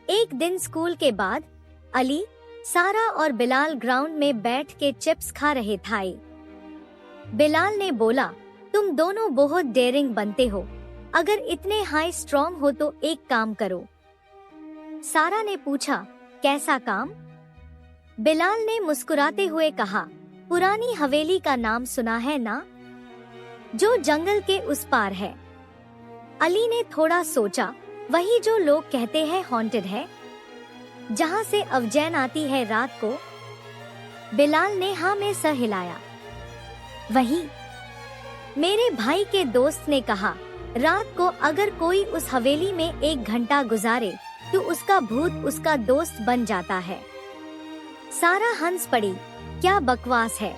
एक दिन स्कूल के बाद अली, सारा और बिलाल ग्राउंड में बैठ के चिप्स खा रहे थे। बिलाल ने बोला, तुम दोनों बहुत डेयरिंग बनते हो। अगर इतने हाई स्ट्रॉन्ग हो तो एक काम करो। सारा ने पूछा, कैसा काम? बिलाल ने मुस्कुराते हुए कहा, पुरानी हवेली का नाम सुना है ना, जो जंगल के उस पार है। अली ने थोड़ा सोचा, वही जो लोग कहते हैं हॉन्टेड है, जहाँ से अवचैन आती है रात को। बिलाल ने हाँ में सर हिलाया। वही। मेरे भाई के दोस्त ने कहा, रात को अगर कोई उस हवेली में 1 घंटा गुजारे तो उसका भूत उसका दोस्त बन जाता है। सारा हंस पड़ी, क्या बकवास है,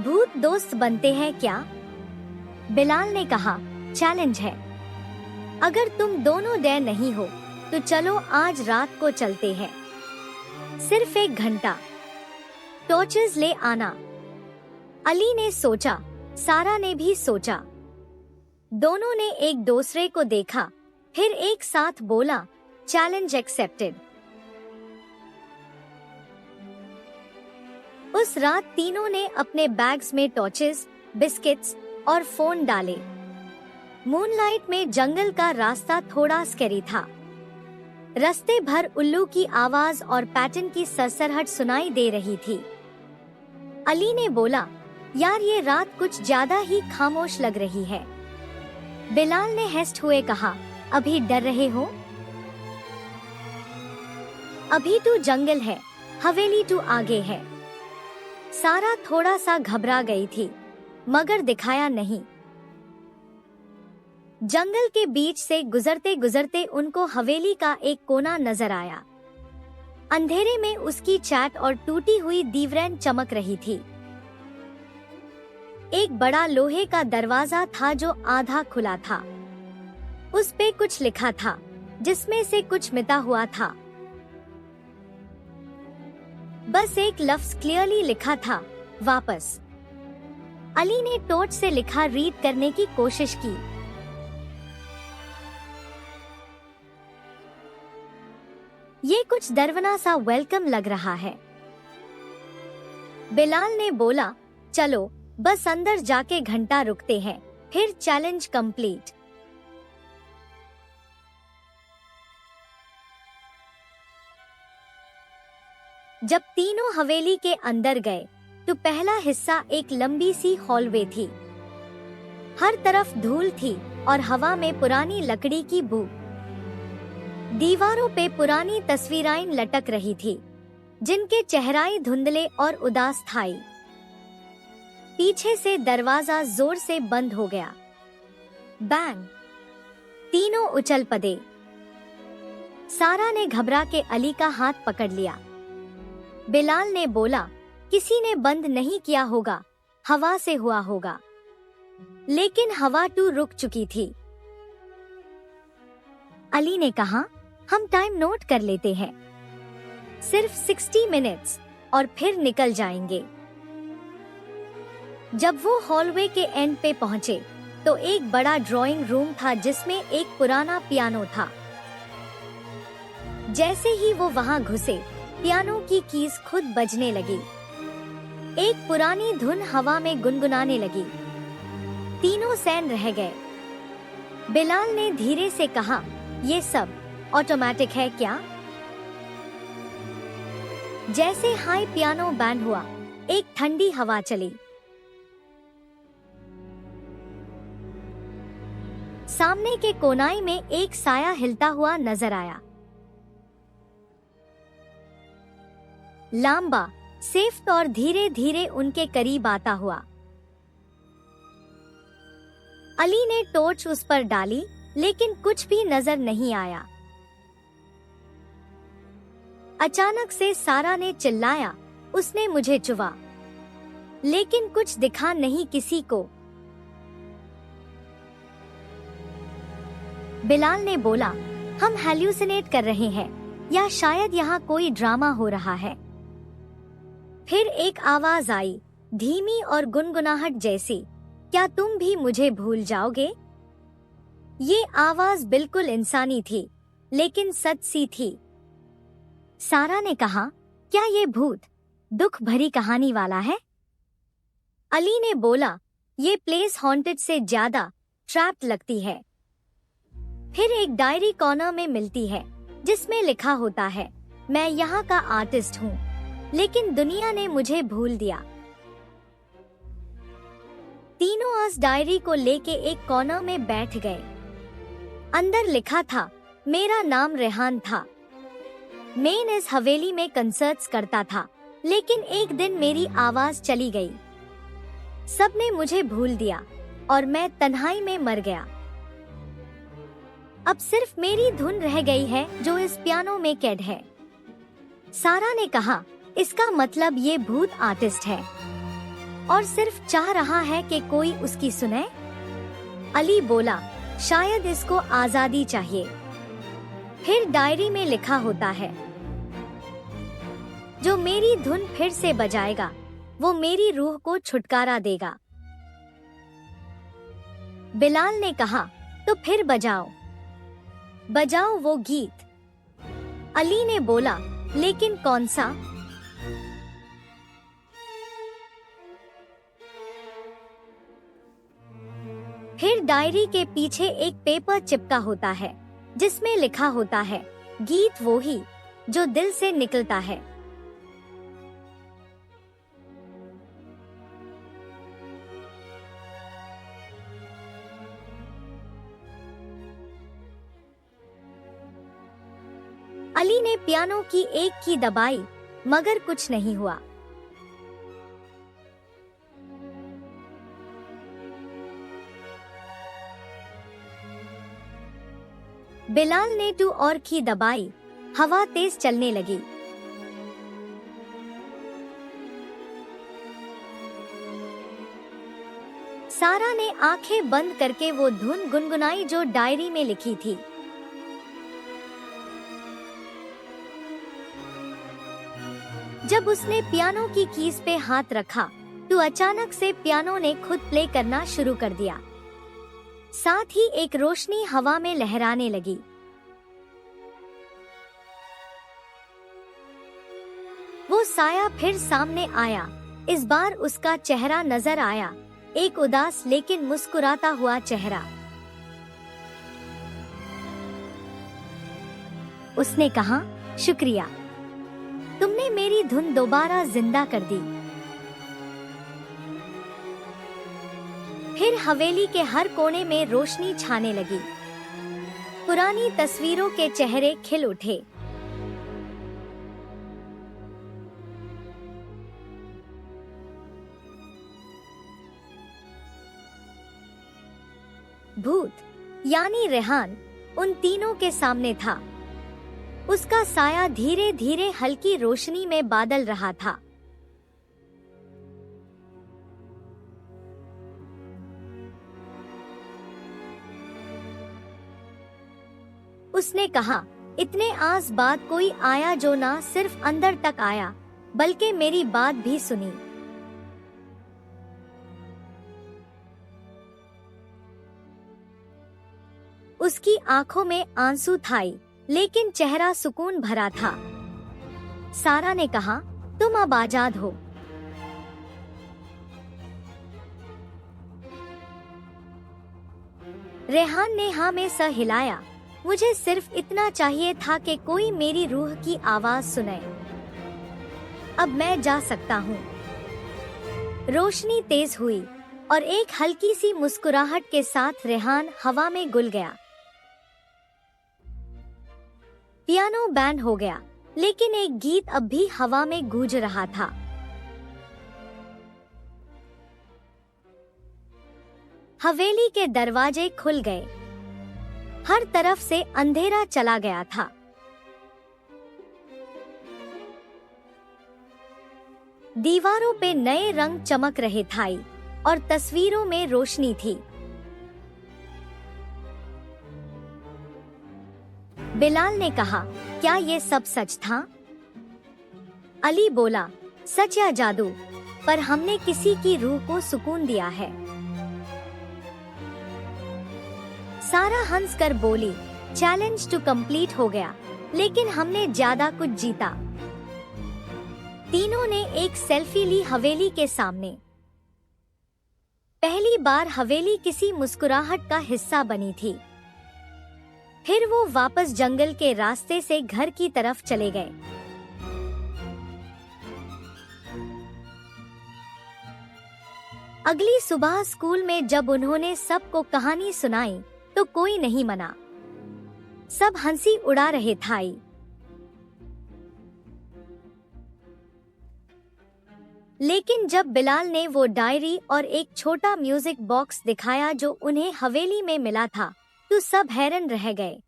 भूत दोस्त बनते हैं क्या? बिलाल ने कहा, चैलेंज है। अगर तुम दोनों डर नहीं हो तो चलो आज रात को चलते हैं। सिर्फ 1 घंटा। टॉर्चेस ले आना। अली ने सोचा, सारा ने भी सोचा। दोनों ने एक दूसरे को देखा, फिर एक साथ बोला, चैलेंज एक्सेप्टेड। उस रात तीनों ने अपने बैग्स में टॉर्चेस, बिस्किट्स और फोन डाले। मूनलाइट में जंगल का रास्ता थोड़ा स्कैरी था। रास्ते भर उल्लू की आवाज और पैटर्न की सरसराहट सुनाई दे रही थी। अली ने बोला, यार ये रात कुछ ज्यादा ही खामोश लग रही है। बिलाल ने हेस्ट हुए कहा, अभी डर रहे हो? अभी तो जंगल है, हवेली तो आगे है। सारा थोड़ा सा घबरा गई थी, मगर दिखाया नहीं। जंगल के बीच से गुजरते गुजरते उनको हवेली का एक कोना नजर आया। अंधेरे में उसकी चाट और टूटी हुई दीवारें चमक रही थी। एक बड़ा लोहे का दरवाजा था जो आधा खुला था। उस पे कुछ लिखा था, जिसमें से कुछ मिटा हुआ था। बस एक लफ्ज क्लियरली लिखा था, वापस। अली ने टॉर्च से लिखा रीड करने की कोशिश की। ये कुछ डरावना सा वेलकम लग रहा है। बिलाल ने बोला, चलो बस अंदर जाके घंटा रुकते हैं, फिर चैलेंज कंप्लीट। जब तीनों हवेली के अंदर गए तो पहला हिस्सा एक लंबी सी हॉलवे थी। हर तरफ धूल थी और हवा में पुरानी लकड़ी की बू। दीवारों पे पुरानी तस्वीरें लटक रही थी, जिनके चेहरे धुंधले और उदास थे। पीछे से दरवाजा जोर से बंद हो गया। बैंग! तीनों उछल पड़े। सारा ने घबरा के अली का हाथ पकड़ लिया। बिलाल ने बोला, किसी ने बंद नहीं किया होगा, हवा से हुआ होगा। लेकिन हवा तो रुक चुकी थी। अली ने कहा, हम टाइम नोट कर लेते हैं, सिर्फ 60 मिनट्स और फिर निकल जाएंगे। जब वो हॉलवे के एंड पे पहुंचे तो एक बड़ा ड्राइंग रूम था जिसमें एक पुराना पियानो था। जैसे ही वो वहां घुसे, पियानो की कीज खुद बजने लगी। एक पुरानी धुन हवा में गुनगुनाने लगी। तीनों सैन रह गए। बिलाल ने धीरे से कहा, ये सब ऑटोमेटिक है क्या? जैसे हाई पियानो बैंड हुआ, एक ठंडी हवा चली। सामने के कोनाई में एक साया हिलता हुआ नजर आया। लंबा, सेफ और धीरे धीरे उनके करीब आता हुआ। अली ने टॉर्च उस पर डाली, लेकिन कुछ भी नजर नहीं आया। अचानक से सारा ने चिल्लाया, उसने मुझे चुवा। लेकिन कुछ दिखा नहीं किसी को। बिलाल ने बोला, हम हैल्यूसिनेट कर रहे हैं या शायद यहाँ कोई ड्रामा हो रहा है। फिर एक आवाज आई, धीमी और गुनगुनाहट जैसी, क्या तुम भी मुझे भूल जाओगे? ये आवाज बिल्कुल इंसानी थी, लेकिन सच सी थी। सारा ने कहा, क्या ये भूत दुख भरी कहानी वाला है? अली ने बोला, ये प्लेस हॉन्टेड से ज्यादा ट्रैप्ड लगती है। फिर एक डायरी कॉर्नर में मिलती है जिसमें लिखा होता है, मैं यहाँ का आर्टिस्ट हूँ, लेकिन दुनिया ने मुझे भूल दिया। तीनों उस डायरी को लेके एक कॉर्नर में बैठ गए। अंदर लिखा था, मेरा नाम रेहान था। मैं इस हवेली में कंसर्ट्स करता था, लेकिन एक दिन मेरी आवाज चली गई। सबने मुझे भूल दिया और मैं तन्हाई में मर गया। अब सिर्फ मेरी धुन रह गई है जो इस पियानो में कैद है। सारा ने कहा, इसका मतलब ये भूत आर्टिस्ट है और सिर्फ चाह रहा है कि कोई उसकी सुने। अली बोला, शायद इसको आजादी चाहिए। फिर डायरी में लिखा होता है, जो मेरी धुन फिर से बजाएगा वो मेरी रूह को छुटकारा देगा। बिलाल ने कहा, तो फिर बजाओ बजाओ वो गीत। अली ने बोला, लेकिन कौन सा? फिर डायरी के पीछे एक पेपर चिपका होता है जिसमें लिखा होता है, गीत वो ही जो दिल से निकलता है। अली ने पियानो की एक की दबाई, मगर कुछ नहीं हुआ। बिलाल ने 2 और की दबाई, हवा तेज चलने लगी। सारा ने आंखें बंद करके वो धुन गुनगुनाई जो डायरी में लिखी थी। जब उसने पियानो की कीज पे हाथ रखा तो अचानक से पियानो ने खुद प्ले करना शुरू कर दिया। साथ ही एक रोशनी हवा में लहराने लगी। वो साया फिर सामने आया। इस बार उसका चेहरा नजर आया, एक उदास लेकिन मुस्कुराता हुआ चेहरा। उसने कहा, शुक्रिया, तुमने मेरी धुन दोबारा जिंदा कर दी। फिर हवेली के हर कोने में रोशनी छाने लगी। पुरानी तस्वीरों के चेहरे खिल उठे। भूत यानी रेहान उन तीनों के सामने था। उसका साया धीरे धीरे हल्की रोशनी में बादल रहा था। उसने कहा, इतने आस बाद कोई आया जो ना सिर्फ अंदर तक आया बल्कि मेरी बात भी सुनी। उसकी आंखों में आंसू थाई, लेकिन चेहरा सुकून भरा था। सारा ने कहा, तुम अब आजाद हो। रेहान ने हाँ में सर हिलाया। मुझे सिर्फ इतना चाहिए था कि कोई मेरी रूह की आवाज सुने। अब मैं जा सकता हूँ। रोशनी तेज हुई और एक हल्की सी मुस्कुराहट के साथ रेहान हवा में घुल गया। पियानो बैंड हो गया, लेकिन एक गीत अब भी हवा में गूंज रहा था। हवेली के दरवाजे खुल गए। हर तरफ से अंधेरा चला गया था। दीवारों पे नए रंग चमक रहे थे और तस्वीरों में रोशनी थी। बिलाल ने कहा, क्या ये सब सच था? अली बोला, सच या जादू, पर हमने किसी की रूह को सुकून दिया है। सारा हंसकर बोली, चैलेंज टू कंप्लीट हो गया, लेकिन हमने ज्यादा कुछ जीता। तीनों ने एक सेल्फी ली हवेली के सामने। पहली बार हवेली किसी मुस्कुराहट का हिस्सा बनी थी। फिर वो वापस जंगल के रास्ते से घर की तरफ चले गए। अगली सुबह स्कूल में जब उन्होंने सबको कहानी सुनाई तो कोई नहीं मना। सब हंसी उड़ा रहे थे। लेकिन जब बिलाल ने वो डायरी और एक छोटा म्यूजिक बॉक्स दिखाया जो उन्हें हवेली में मिला था, तो सब हैरान रह गए।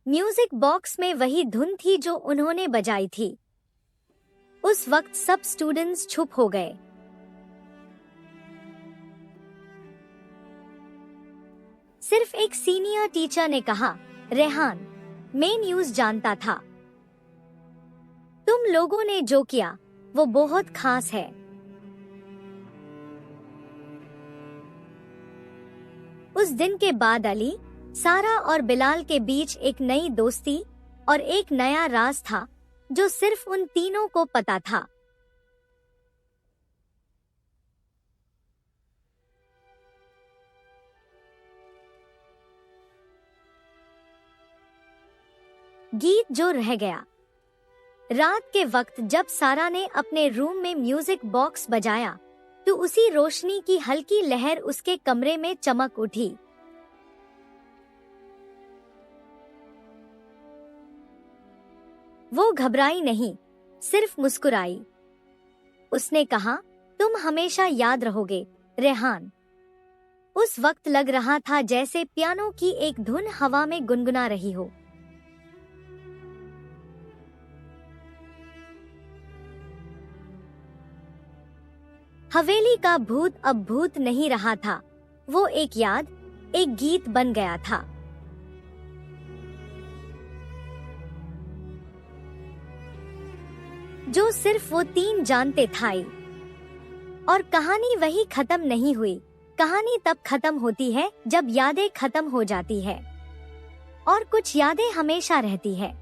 म्यूजिक बॉक्स में वही धुन थी जो उन्होंने बजाई थी। उस वक्त सब स्टूडेंट्स चुप हो गए। सिर्फ एक सीनियर टीचर ने कहा, रेहान, मैं न्यूज़ जानता था। तुम लोगों ने जो किया वो बहुत खास है। उस दिन के बाद अली, सारा और बिलाल के बीच एक नई दोस्ती और एक नया राज था जो सिर्फ उन तीनों को पता था। गीत जो रह गया। रात के वक्त जब सारा ने अपने रूम में म्यूजिक बॉक्स बजाया तो उसी रोशनी की हल्की लहर उसके कमरे में चमक उठी। वो घबराई नहीं, सिर्फ मुस्कुराई। उसने कहा, तुम हमेशा याद रहोगे, रेहान। उस वक्त लग रहा था जैसे पियानो की एक धुन हवा में गुनगुना रही हो। हवेली का भूत अब भूत नहीं रहा था, वो एक याद, एक गीत बन गया था। जो सिर्फ वो तीन जानते थे। और कहानी वही खत्म नहीं हुई। कहानी तब खत्म होती है जब यादें खत्म हो जाती है और कुछ यादें हमेशा रहती है।